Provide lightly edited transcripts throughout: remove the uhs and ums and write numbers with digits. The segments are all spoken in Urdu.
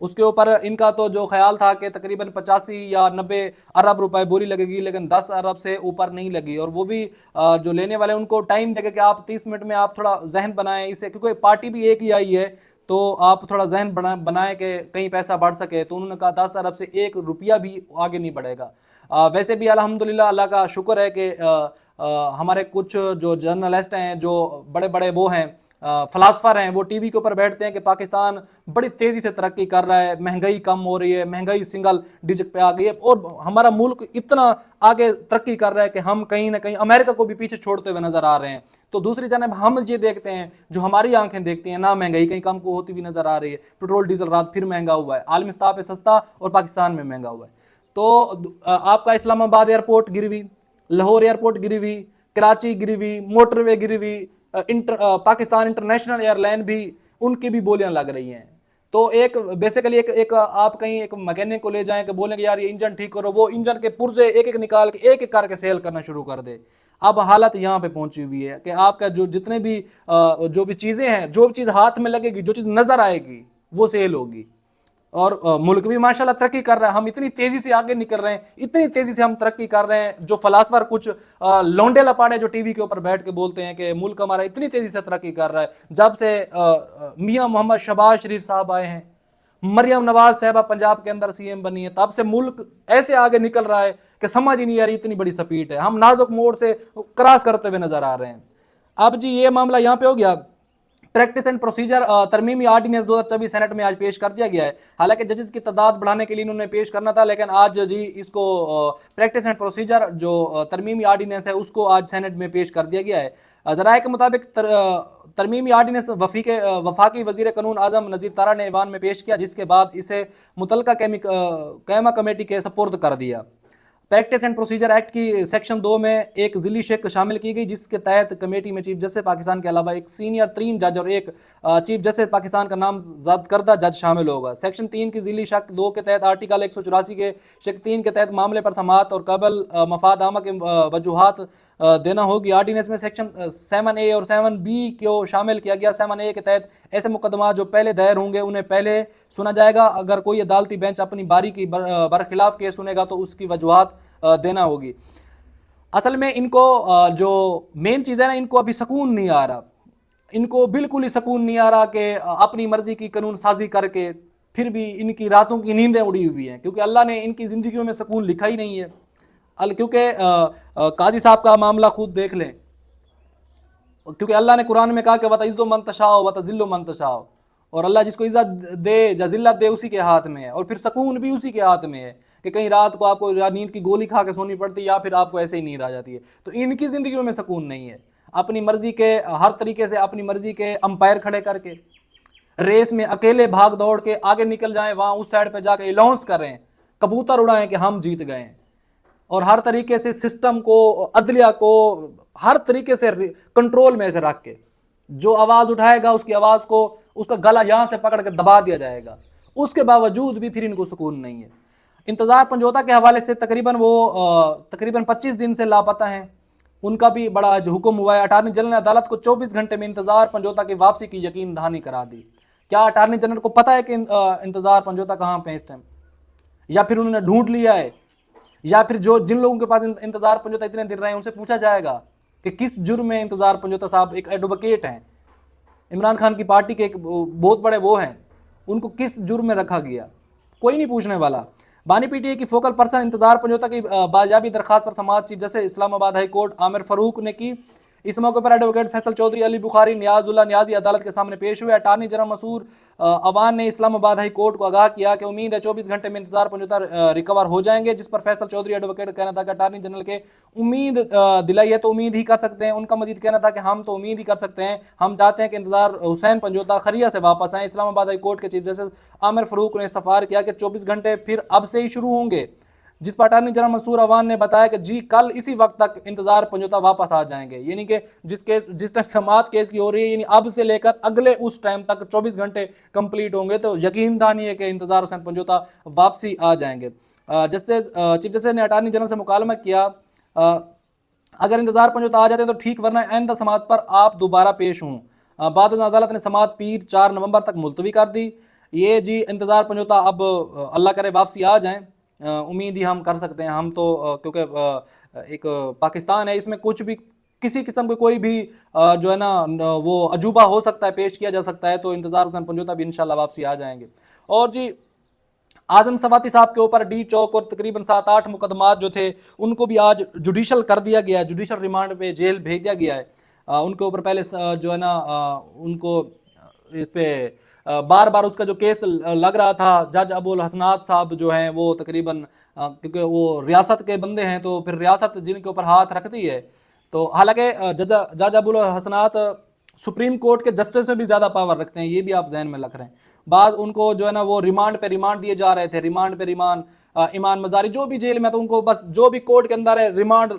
اس کے اوپر ان کا تو جو خیال تھا کہ تقریباً 85 یا 90 ارب روپے بوری لگے گی، لیکن 10 ارب سے اوپر نہیں لگی، اور وہ بھی جو لینے والے ان کو ٹائم دے گا کہ آپ 30 منٹ میں آپ تھوڑا ذہن بنائیں اسے، کیونکہ پارٹی بھی ایک ہی آئی ہے تو آپ تھوڑا ذہن بنائیں کہ کہیں پیسہ بڑھ سکے، تو انہوں نے کہا 10 ارب سے 1 روپیہ بھی آگے نہیں بڑھے گا۔ ویسے بھی الحمدللہ اللہ کا شکر ہے کہ ہمارے کچھ جو جرنلسٹ ہیں، جو بڑے بڑے وہ ہیں فلاسفر ہیں، وہ ٹی وی کے اوپر بیٹھتے ہیں کہ پاکستان بڑی تیزی سے ترقی کر رہا ہے، مہنگائی کم ہو رہی ہے، مہنگائی سنگل ڈیجٹ پہ آ گئی ہے، اور ہمارا ملک اتنا آگے ترقی کر رہا ہے کہ ہم کہیں نہ کہیں امریکہ کو بھی پیچھے چھوڑتے ہوئے نظر آ رہے ہیں۔ تو دوسری جانب ہم یہ دیکھتے ہیں، جو ہماری آنکھیں دیکھتی ہیں، نہ مہنگائی کہیں کم کو ہوتی ہوئی نظر آ رہی ہے، پیٹرول ڈیزل رات پھر مہنگا ہوا ہے، عالمی سطح پہ سستا اور پاکستان میں مہنگا ہوا ہے۔ تو آپ کا اسلام آباد ایئرپورٹ گری ہوئی، لاہور ایئرپورٹ گری ہوئی، کراچی گری ہوئی، موٹر وے گری ہوئی، پاکستان انٹرنیشنل ایئر لائن بھی، ان کی بھی بولیاں لگ رہی ہیں۔ تو ایک بیسیکلی ایک آپ کہیں ایک مکینک کو لے جائیں کہ بولیں کہ یار یہ انجن ٹھیک کرو، وہ انجن کے پرزے ایک ایک نکال کے ایک ایک کر کے سیل کرنا شروع کر دے۔ اب حالت یہاں پہ پہنچی ہوئی ہے کہ آپ کا جو جتنے بھی جو بھی چیزیں ہیں، جو بھی چیز ہاتھ میں لگے گی، جو چیز نظر آئے گی وہ سیل ہوگی، اور ملک بھی ماشاءاللہ ترقی کر رہا ہے۔ ہم اتنی تیزی سے آگے نکل رہے ہیں، اتنی تیزی سے ہم ترقی کر رہے ہیں، جو فلاسفر کچھ لونڈے لپاڑے جو ٹی وی کے اوپر بیٹھ کے بولتے ہیں کہ ملک ہمارا اتنی تیزی سے ترقی کر رہا ہے، جب سے میاں محمد شہباز شریف صاحب آئے ہیں، مریم نواز صاحبہ پنجاب کے اندر سی ایم بنی ہے، تب سے ملک ایسے آگے نکل رہا ہے کہ سمجھ ہی نہیں آ رہی، اتنی بڑی سپیڈ ہے، ہم نازک موڑ سے کراس کرتے ہوئے نظر آ رہے ہیں۔ اب جی یہ معاملہ یہاں پہ ہو گیا۔ پریکٹس اینڈ پروسیجر ترمیمی آرڈیننس 2024 سینٹ میں آج پیش کر دیا گیا ہے، حالانکہ ججز کی تعداد بڑھانے کے لیے انہوں نے پیش کرنا تھا، لیکن آج جی اس کو پریکٹس اینڈ پروسیجر جو ترمیمی آرڈیننس ہے اس کو آج سینٹ میں پیش کر دیا گیا ہے۔ ذرائع کے مطابق ترمیمی آرڈیننس وفاقی وزیر قانون اعظم نذیر طارہ نے ایوان میں پیش کیا، جس کے بعد اسے متعلقہ قائمہ کمیٹی کے سپرد کر دیا۔ پریکٹس اینڈ پروسیجر ایکٹ کی سیکشن 2 میں ایک ذیلی شق شامل کی گئی، جس کے تحت کمیٹی میں چیف جسٹس پاکستان کے علاوہ ایک سینئر ترین جج اور ایک چیف جسٹس پاکستان کا نامزد کردہ جج شامل ہوگا۔ سیکشن 3 کی ذیلی شق 2 کے تحت آرٹیکل 184 کے شق 3 کے تحت معاملے پر سماعت اور قبل مفاد عامہ کے وجوہات دینا ہوگی۔ آرڈیننس میں سیکشن 7A اور 7B کو شامل کیا گیا۔ 7A کے تحت ایسے مقدمات جو پہلے دائر ہوں گے انہیں پہلے سنا جائے گا، اگر کوئی عدالتی بینچ اپنی باری کی برخلاف کیس سنے گا تو اس کی وجوہات دینا ہوگی۔ اصل میں ان کو جو مین چیز ہے نا، ان کو ابھی سکون نہیں آ رہا، ان کو بالکل ہی سکون نہیں آ رہا کہ اپنی مرضی کی قانون سازی کر کے پھر بھی ان کی راتوں کی نیندیں اڑی ہوئی ہیں، کیونکہ اللہ نے ان کی زندگیوں میں سکون لکھا ہی نہیں ہے۔ کیونکہ قاضی صاحب کا معاملہ خود دیکھ لیں، کیونکہ اللہ نے قرآن میں کہا کہ وَتَعِزُّ مَن تَشَاءُ وَتَذِلُّ مَن تَشَاءُ، اور اللہ جس کو عزت دے یا ذلت دے اسی کے ہاتھ میں ہے، اور پھر سکون بھی اسی کے ہاتھ میں ہے کہ کہیں رات کو آپ کو نیند کی گولی کھا کے سونی پڑتی ہے یا پھر آپ کو ایسے ہی نیند آ جاتی ہے۔ تو ان کی زندگیوں میں سکون نہیں ہے، اپنی مرضی کے ہر طریقے سے اپنی مرضی کے امپائر کھڑے کر کے ریس میں اکیلے بھاگ دوڑ کے آگے نکل جائیں، وہاں اس سائڈ پہ جا کے الاؤنس کریں، کبوتر اڑائیں کہ ہم جیت گئے ہیں، اور ہر طریقے سے سسٹم کو، عدلیہ کو ہر طریقے سے کنٹرول میں سے رکھ کے جو آواز اٹھائے گا اس کی آواز کو، اس کا گلا یہاں سے پکڑ کے دبا دیا جائے گا۔ اس کے باوجود بھی پھر ان کو سکون نہیں ہے۔ انتظار پنجوتا کے حوالے سے تقریباً 25 دن سے لاپتہ ہیں، ان کا بھی بڑا حکم ہوا ہے۔ اٹارنی جنرل نے عدالت کو 24 گھنٹے میں انتظار پنجوتا کی واپسی کی یقین دہانی کرا دی۔ کیا اٹارنی جنرل کو پتہ ہے کہ انتظار پنجوتا کہاں پہ اس ٹائم، یا پھر انہوں نے ڈھونڈ لیا ہے، یا پھر جن لوگوں کے پاس انتظار پنجوتا اتنے دن رہے ہیں ان سے پوچھا جائے گا کہ کس جرم میں انتظار پنجوتا صاحب ایک ایڈوکیٹ ہیں، عمران خان کی پارٹی کے ایک بہت بڑے وہ ہیں، ان کو کس جرم میں رکھا گیا؟ کوئی نہیں پوچھنے والا۔ بانی پی ٹی اے کی فوکل پرسن انتظار پنجوتا کی بازیابی درخواست پر سماعت چیف جسٹس اسلام آباد ہائی کورٹ عامر فاروق نے کی۔ اس موقع پر ایڈوکیٹ فیصل چودھری، علی بخاری، نیاز اللہ نیازی عدالت کے سامنے پیش ہوئے۔ اٹارنی جنرل مسعود اوان نے اسلام آباد ہائی کورٹ کو آگاہ کیا کہ امید ہے 24 گھنٹے میں انتظار پنجوتا ریکور ہو جائیں گے، جس پر فیصل چودھری ایڈوکیٹ کا کہنا تھا کہ اٹارنی جنرل کے امید دلائی ہے تو امید ہی کر سکتے ہیں۔ ان کا مزید کہنا تھا کہ ہم تو امید ہی کر سکتے ہیں، ہم چاہتے ہیں کہ انتظار حسین پنجوتا خریہ سے واپس آئیں۔ اسلام آباد ہائی کورٹ کے چیف جسٹس عامر فاروق نے استفسار کیا کہ 24 گھنٹے پھر اب سے ہی شروع ہوں گے، جس پر اٹارنی جنرل منصور اوان نے بتایا کہ جی کل اسی وقت تک انتظار پنجوتا واپس آ جائیں گے، یعنی کہ جس ٹائم سماعت کیس کی ہو رہی ہے، یعنی اب سے لے کر اگلے اس ٹائم تک 24 گھنٹے کمپلیٹ ہوں گے، تو یقین دہانی ہے کہ انتظار حسین پنجوتا واپسی آ جائیں گے۔ چیف جسٹس نے اٹارنی جنرل سے مکالمہ کیا، اگر انتظار پنجوتا آ جاتے ہیں تو ٹھیک، ورنہ آئندہ سماعت پر آپ دوبارہ پیش ہوں۔ بعد ازاں عدالت نے سماعت پیر 4 نومبر تک ملتوی کر دی۔ یہ جی انتظار پنجوتا اب اللہ کرے واپسی آ جائیں، امید ہی ہم کر سکتے ہیں ہم تو، کیونکہ ایک پاکستان ہے، اس میں کچھ بھی کسی قسم کے کوئی بھی جو ہے نا وہ عجوبہ ہو سکتا ہے، پیش کیا جا سکتا ہے، تو انتظار حسین پنجوتا بھی انشاءاللہ واپسی آ جائیں گے۔ اور جی اعظم سواتی صاحب کے اوپر ڈی چوک اور تقریباً 7-8 مقدمات جو تھے ان کو بھی آج جوڈیشل کر دیا گیا ہے، جوڈیشل ریمانڈ پہ جیل بھیج دیا گیا ہے۔ ان کے اوپر پہلے جو ہے نا ان کو اس پہ بار بار اس کا جو کیس لگ رہا تھا، جج ابو الحسنات صاحب جو ہیں وہ تقریباً کیونکہ وہ ریاست کے بندے ہیں تو پھر ریاست جن کے اوپر ہاتھ رکھتی ہے، تو حالانکہ جج ابو الحسنات سپریم کورٹ کے جسٹس میں بھی زیادہ پاور رکھتے ہیں، یہ بھی آپ ذہن میں رکھ رہے ہیں۔ بعض ان کو جو ہے نا وہ ریمانڈ پہ ریمانڈ دیے جا رہے تھے، ریمانڈ پہ ریمانڈ، ایمان مزاری جو بھی جیل میں تو ان کو بس جو بھی کورٹ کے اندر ہے ریمانڈ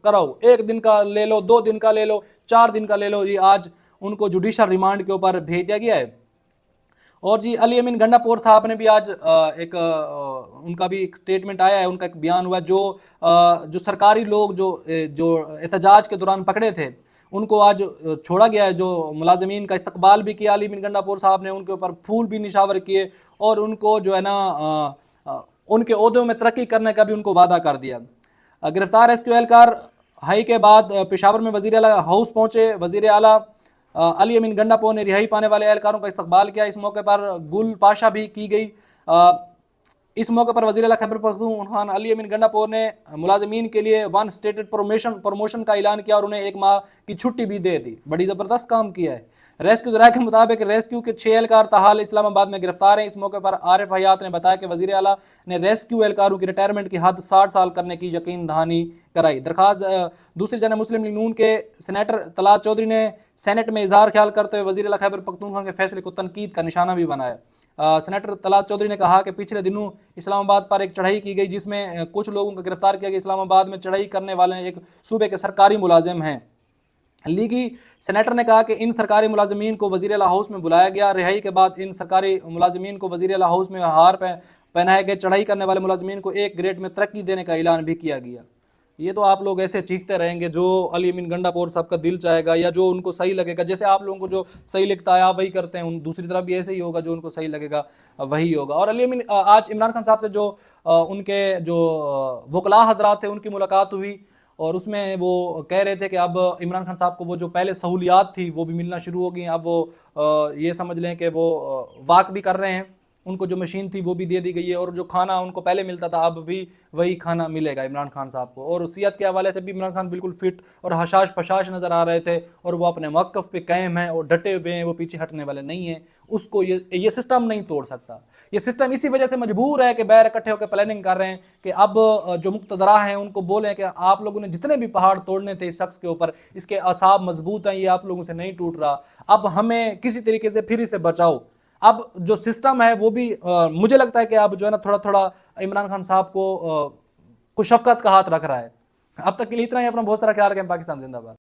کراؤ، 1 دن کا لے لو، 2 دن کا لے لو، 4 دن کا لے لو، یہ آج ان کو جوڈیشل ریمانڈ کے اوپر بھیج دیا گیا ہے۔ اور جی علی امین گنڈا پور صاحب نے بھی آج ایک ان کا بھی ایک سٹیٹمنٹ آیا ہے، ان کا ایک بیان ہوا ہے، جو سرکاری لوگ جو احتجاج کے دوران پکڑے تھے ان کو آج چھوڑا گیا ہے، جو ملازمین کا استقبال بھی کیا علی امین گنڈا پور صاحب نے، ان کے اوپر پھول بھی نشاور کیے اور ان کو جو ہے نا ان کے عہدوں میں ترقی کرنے کا بھی ان کو وعدہ کر دیا۔ گرفتار ریسکیو اہلکار ہائی کے بعد پشاور میں وزیر اعلیٰ ہاؤس پہنچے، وزیر اعلیٰ علی امین گنڈا پور نے رہائی پانے والے اہلکاروں کا استقبال کیا، اس موقع پر گل پاشا بھی کی گئی۔ اس موقع پر وزیر اعلیٰ خیبر پختونخوا علی امین گنڈا پور نے ملازمین کے لیے 1 اسٹیٹڈ پروموشن کا اعلان کیا اور انہیں 1 ماہ کی چھٹی بھی دے دی، بڑی زبردست کام کیا ہے۔ ریسکیو ذرائع کے مطابق ریسکیو کے 6 اہلکار تاحال اسلام آباد میں گرفتار ہیں۔ اس موقع پر عارف حیات نے بتایا کہ وزیر اعلیٰ نے ریسکیو اہلکاروں کی ریٹائرمنٹ کی حد 60 سال کرنے کی یقین دہانی کرائی۔ درخواست دوسری جانب مسلم لیگ نون کے سینیٹر طلعت چودھری نے سینٹ میں اظہار خیال کرتے ہوئے وزیر اعلیٰ خیبر پختونخوا کے فیصلے کو تنقید کا نشانہ بھی بنایا۔ سینیٹر طلعت چودھری نے کہا کہ پچھلے دنوں اسلام آباد پر ایک چڑھائی کی گئی جس میں کچھ لوگوں کو گرفتار کیا گیا۔ اسلام آباد میں چڑھائی کرنے والے ایک صوبے کے سرکاری ملازم ہیں۔ لیگی سینیٹر نے کہا کہ ان سرکاری ملازمین کو وزیر اعلیٰ ہاؤس میں بلایا گیا، رہائی کے بعد ان سرکاری ملازمین کو وزیر اعلیٰ ہاؤس میں ہار پہنائے گئے، چڑھائی کرنے والے ملازمین کو 1 گریڈ میں ترقی دینے کا اعلان بھی کیا گیا۔ یہ تو آپ لوگ ایسے چیختے رہیں گے جو علی امین گنڈا پور صاحب کا دل چاہے گا یا جو ان کو صحیح لگے گا، جیسے آپ لوگوں کو جو صحیح لگتا ہے آپ وہی کرتے ہیں، دوسری طرف بھی ایسے ہی ہوگا، جو ان کو صحیح لگے گا وہی ہوگا۔ اور علی امین آج عمران خان صاحب سے جو ان کے جو وکلاء حضرات تھے ان کی ملاقات ہوئی اور اس میں وہ کہہ رہے تھے کہ اب عمران خان صاحب کو وہ جو پہلے سہولیات تھی وہ بھی ملنا شروع ہو گئی، اب وہ یہ سمجھ لیں کہ وہ واک بھی کر رہے ہیں، ان کو جو مشین تھی وہ بھی دے دی گئی ہے اور جو کھانا ان کو پہلے ملتا تھا اب بھی وہی کھانا ملے گا عمران خان صاحب کو۔ اور صحت کے حوالے سے بھی عمران خان بالکل فٹ اور حشاش پشاش نظر آ رہے تھے اور وہ اپنے موقف پہ قائم ہیں اور ڈٹے ہوئے ہیں، وہ پیچھے ہٹنے والے نہیں ہیں، اس کو یہ سسٹم نہیں توڑ سکتا۔ یہ سسٹم اسی وجہ سے مجبور ہے کہ بیر اکٹھے ہو کے پلاننگ کر رہے ہیں کہ اب جو مقتدراء ہیں ان کو بولیں کہ آپ لوگوں نے جتنے بھی پہاڑ توڑنے تھے اس شخص کے اوپر، اس کے اعصاب مضبوط ہیں، یہ آپ لوگوں سے نہیں ٹوٹ رہا، اب ہمیں کسی طریقے سے پھر اسے بچاؤ۔ اب جو سسٹم ہے وہ بھی مجھے لگتا ہے کہ اب جو ہے نا تھوڑا تھوڑا عمران خان صاحب کو شفقت کا ہاتھ رکھ رہا ہے۔ اب تک کے لیے اتنا ہی، اپنا بہت سارا خیال رکھیں۔ پاکستان زندہ باد۔